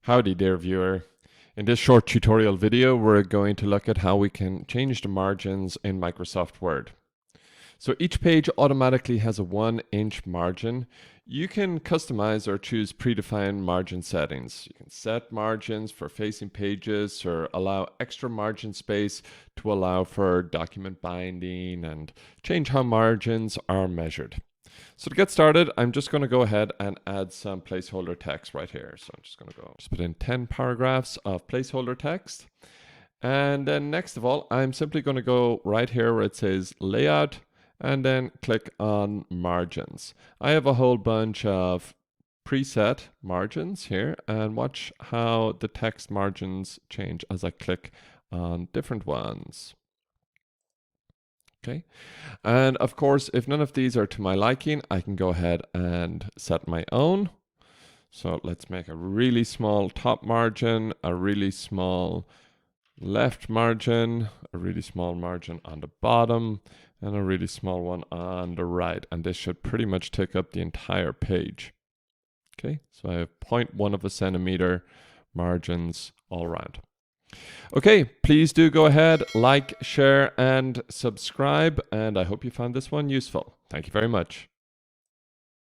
Howdy dear viewer. In this short tutorial video, we're going to look at how we can change the margins in Microsoft Word. So each page automatically has a 1-inch margin. You can customize or choose predefined margin settings. You can set margins for facing pages or allow extra margin space to allow for document binding and change how margins are measured. So to get started, I'm just going to go ahead and add some placeholder text right here. So I'm just going to put in 10 paragraphs of placeholder text. And then next of all, I'm simply going to go right here where it says layout and then click on margins. I have a whole bunch of preset margins here, and watch how the text margins change as I click on different ones. Okay, and of course, if none of these are to my liking, I can go ahead and set my own. So let's make a really small top margin, a really small left margin, a really small margin on the bottom, and a really small one on the right. And this should pretty much take up the entire page. Okay, so I have 0.1 of a centimeter margins all around. Okay, please do go ahead, like, share, and subscribe, and I hope you found this one useful. Thank you very much.